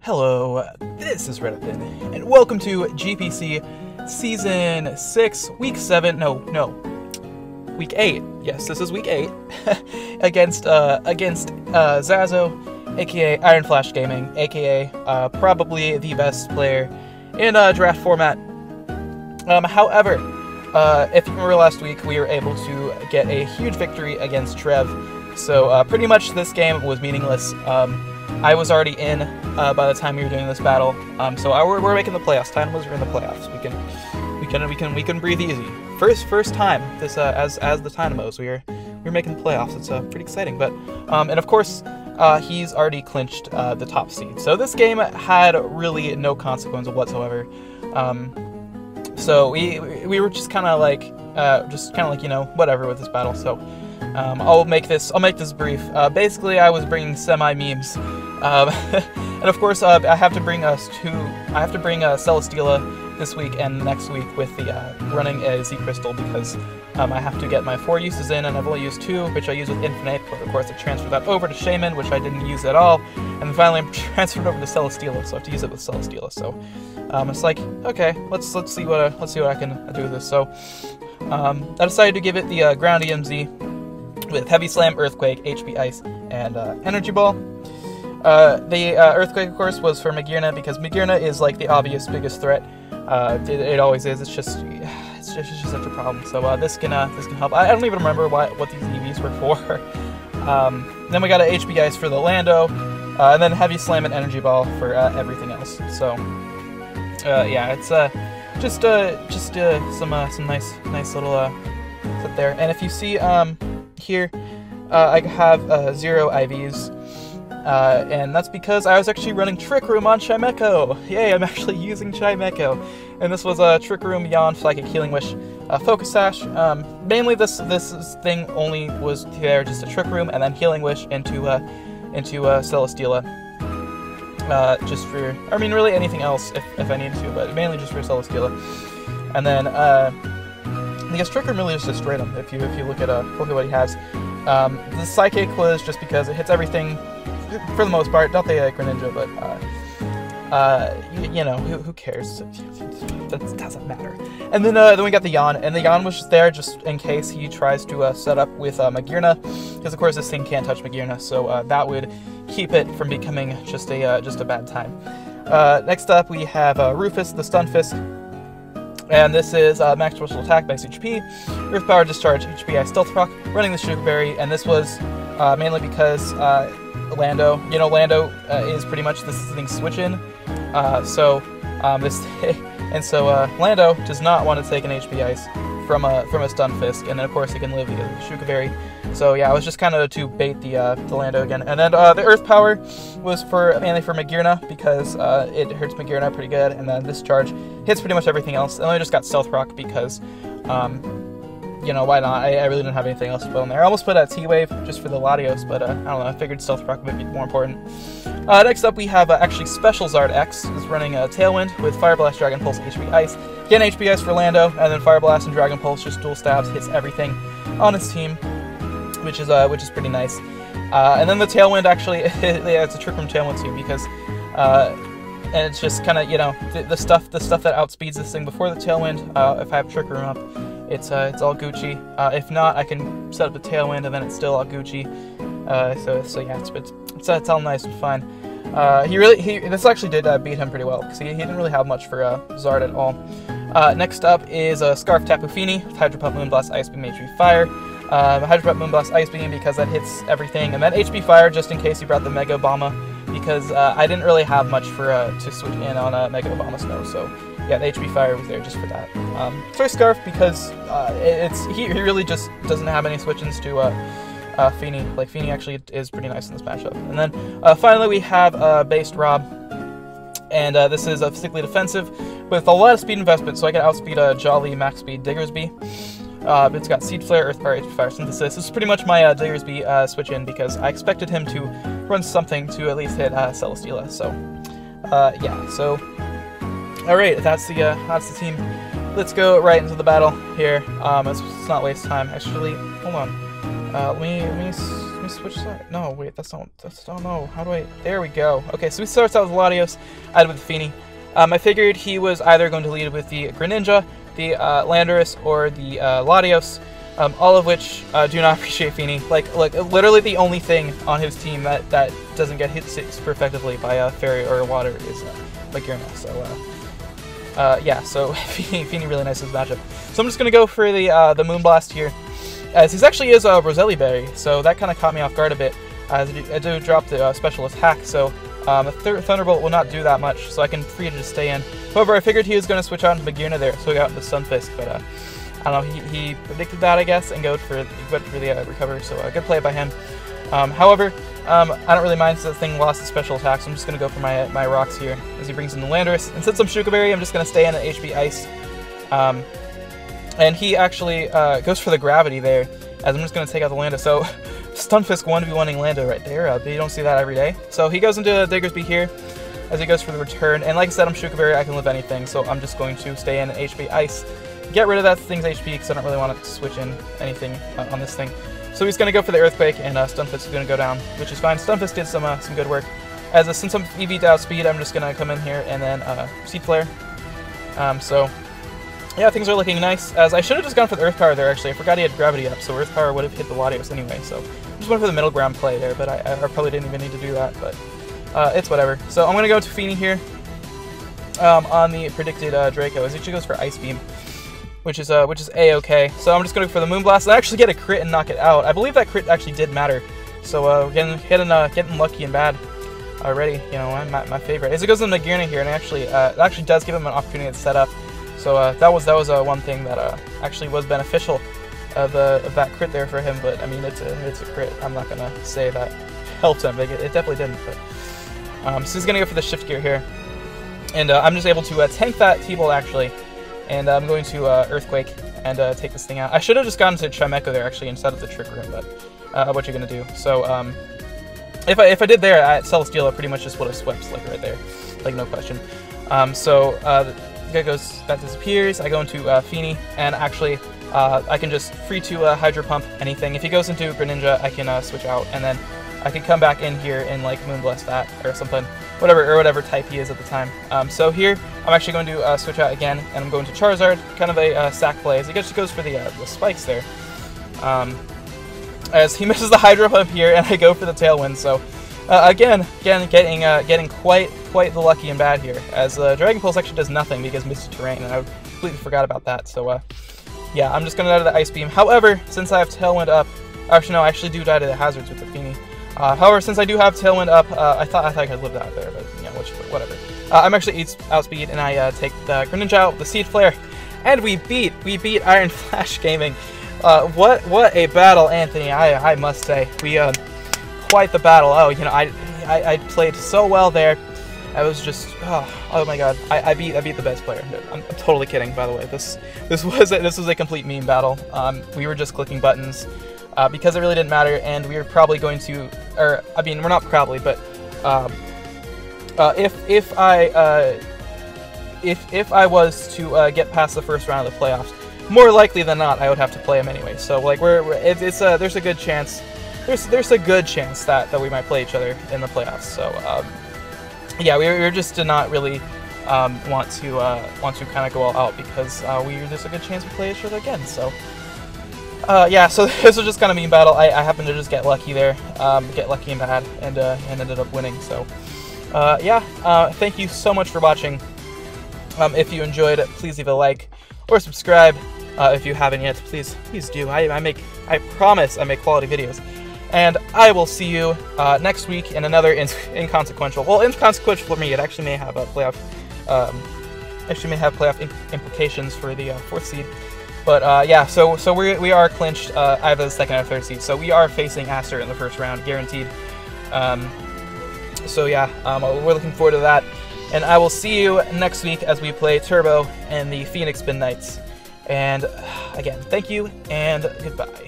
Hello, this is Reddithin, and welcome to GPC Season 6, Week 7, Week 8. Yes, this is Week 8, against Zazo, aka Iron Flash Gaming, aka probably the best player in draft format. However, if you remember last week, we were able to get a huge victory against Trev, so pretty much this game was meaningless. I was already in by the time we were doing this battle, so we're making the playoffs. Tynamos are in the playoffs. We can breathe easy. First time this as the Tynamos we're making the playoffs. It's pretty exciting. But and of course he's already clinched the top seed. So this game had really no consequence whatsoever. So we were just kind of like whatever with this battle. So I'll make this brief. Basically, I was bringing semi-memes, and of course, I have to bring Celesteela this week and next week with the running a Z Crystal because I have to get my 4 uses in, and I've only used 2, which I use with Infinite. But of course, I transferred that over to Shaman, which I didn't use at all, and then finally I'm transferred over to Celesteela, so I have to use it with Celesteela. So it's like, okay, let's see what I can do with this. So I decided to give it the ground EMZ. With Heavy Slam, Earthquake, HP Ice, and Energy Ball. The Earthquake, of course, was for Magearna because Magearna is like the obvious biggest threat. It always is. It's just such a problem. So this can help. I don't even remember what these EVs were for. Then we got an HP Ice for the Lando, and then Heavy Slam and Energy Ball for everything else. So yeah, it's just some nice little stuff there. And if you see here, I have 0 IVs, and that's because I was actually running Trick Room on Chimecho. Yay, I'm actually using Chimecho. And this was a Trick Room, Yawn, Psychic, Healing Wish, Focus Sash. Mainly this thing only was there just a Trick Room, and then Healing Wish into Celesteela. Just for, I mean, really anything else if I needed to, but mainly just for Celesteela. And then I guess Trick Room really just destroyed him. If you look at what he has, the Psychic was just because it hits everything for the most part. Not the Greninja, but who cares? That doesn't matter. And then we got the Yawn, and the Yawn was just there just in case he tries to set up with Magearna, because of course this thing can't touch Magearna, so that would keep it from becoming just a bad time. Next up we have Rufus the Stunfisk. And this is max special attack, max HP, Earth Power Discharge, HP I Stealth Rock, running the Sugar Berry, and this was mainly because Lando, is pretty much this thing's switch-in, so Lando does not want to take an HP Ice from a Stunfisk, and then of course he can live because of the Sugar Berry. So yeah, it was just kind of to bait the Lando again. And then the Earth Power was mainly for Magearna because it hurts Magearna pretty good, and then this charge hits pretty much everything else. And then I just got Stealth Rock because, why not? I really didn't have anything else to put on there. I almost put a T-Wave just for the Latios, but I don't know, I figured Stealth Rock would be more important. Next up we have actually Special Zard X is running Tailwind with Fire Blast, Dragon Pulse, HP Ice. Again, HP Ice for Lando, and then Fire Blast and Dragon Pulse, just dual stabs, hits everything on his team, which is pretty nice. And then the Tailwind actually, yeah, it's a Trick Room Tailwind too, because and it's just kind of the stuff that outspeeds this thing before the Tailwind. If I have Trick Room up, it's all Gucci. If not, I can set up the Tailwind, and then it's still all Gucci. So yeah, it's all nice and fine. This actually did beat him pretty well, because he didn't really have much for Zard at all. Next up is Scarf Tapu Fini, Hydro Pump, Moonblast, Ice Beam, HP Fire. Hydro Pump, Moonblast, Ice Beam because that hits everything, and then HP Fire just in case he brought the Mega Obama, because I didn't really have much for to switch in on Mega Obama Snow, so yeah, the HP Fire was there just for that. So Scarf because he really just doesn't have any switch-ins to Fini. Like, Fini actually is pretty nice in this matchup. And then finally we have Based Rob, and this is physically defensive with a lot of speed investment, so I can outspeed Jolly, max speed Diggersby. It's got Seed Flare, Earth Power, HP Fire, Synthesis. This is pretty much my Diggersby switch-in because I expected him to run something to at least hit Celesteela. So yeah, so alright, that's the team. Let's go right into the battle here. Let's not waste time. Actually, hold on. Let me me switch side. No, wait, that's not, no, how do I, there we go. Okay, so he starts out with Latios, I had with Fini. I figured he was either going to lead with the Greninja, the Landorus, or the Latios, all of which do not appreciate Fini. Like, literally the only thing on his team that doesn't get hit super effectively by Fairy or Water is Magearna, so, yeah, so Fini really nice in this matchup. So I'm just going to go for the Moonblast here, as he actually is a Roselli Berry, so that kind of caught me off guard a bit. I do drop the special attack, so a Thunderbolt will not do that much, so I can free to just stay in. However, I figured he was going to switch out into Magearna there, so he got into Stunfisk, but I don't know, he predicted that, I guess, and went for the recover, so good play by him. However, I don't really mind since the thing lost the special attack, so I'm just going to go for my rocks here as he brings in the Landorus. And since I'm Shuka Berry, I'm just going to stay in at HP Ice. And he actually goes for the Gravity there, as I'm just going to take out the Lando. So Stunfisk 1v1ing Lando right there, but you don't see that every day. So he goes into Diggersby here as he goes for the return. And like I said, I'm Shuka Berry, I can live anything, so I'm just going to stay in at HP Ice. Get rid of that thing's HP because I don't really want to switch in anything on this thing. So he's going to go for the Earthquake, and Stunfisk is going to go down, which is fine. Stunfisk did some good work. Since I'm EV'd out speed, I'm just going to come in here and then Seed Flare. So, yeah, things are looking nice. As I should have just gone for the Earth Power there, actually. I forgot he had Gravity up, so Earth Power would have hit the Latios anyway. So I just went for the middle ground play there, but I probably didn't even need to do that, but it's whatever. So I'm going to go to Fini here on the predicted Draco, as he actually goes for Ice Beam, which is A-okay. So I'm just going to go for the Moonblast and actually get a crit and knock it out. I believe that crit actually did matter. So we're getting lucky and bad already. You know, my favorite. As it goes into Magearna here, and it actually does give him an opportunity to set up. So that was one thing that actually was beneficial of that crit there for him. But I mean, it's a crit. I'm not gonna say that helped him. It definitely didn't. But so he's gonna go for the Shift Gear here, and I'm just able to tank that T-Bolt actually. And I'm going to Earthquake and take this thing out. I should have just gone to Chimecho there actually instead of the Trick Room, but what you're gonna do? So if I did there at Celesteela, pretty much just would have swept like right there, like no question. So that disappears. I go into Fini, and actually I can just free to Hydro Pump anything. If he goes into Greninja, I can switch out, and then I can come back in here and like Moonblast that or something. Whatever type he is at the time. So here, I'm actually going to switch out again, and I'm going to Charizard, kind of a sack play, as he just goes for the spikes there. As he misses the Hydro Pump here, and I go for the Tailwind. So again, getting quite the lucky and bad here, as Dragon Pulse actually does nothing because Misty Terrain, and I completely forgot about that. So yeah, I'm just going to die to the Ice Beam. However, since I have Tailwind up, actually no, I actually do die to the Hazards with the Fini. However, since I do have Tailwind up, I thought I could live that there, but yeah, whatever. I'm actually outspeed, and I take the Greninja out with the Seed Flare, and we beat Iron Flash Gaming. What a battle, Anthony! I must say, we quite the battle. Oh, you know, I played so well there. I was just oh my god, I beat the best player. I'm totally kidding, by the way. This was a complete meme battle. We were just clicking buttons. Because it really didn't matter, and we were probably going to, or I mean, we're not probably, but if I was to get past the first round of the playoffs, more likely than not, I would have to play him anyway. So like there's a good chance, there's a good chance that we might play each other in the playoffs. So yeah, we just did not really want to kind of go all out because there's a good chance we play each other again. So. Yeah, so this was just kind of meme battle. I happened to just get lucky there, get lucky and bad, and ended up winning. So, yeah, thank you so much for watching. If you enjoyed it, please leave a like or subscribe. If you haven't yet, please do. I promise I make quality videos. And I will see you next week in another inconsequential. Well, inconsequential for me. It actually may have a playoff. Implications for the 4th seed. But yeah, so we are clinched either the 2nd or 3rd seed. So we are facing Aster in the first round, guaranteed. So yeah, we're looking forward to that. And I will see you next week as we play Turbo and the Phoenix Spin Knights. And again, thank you and goodbye.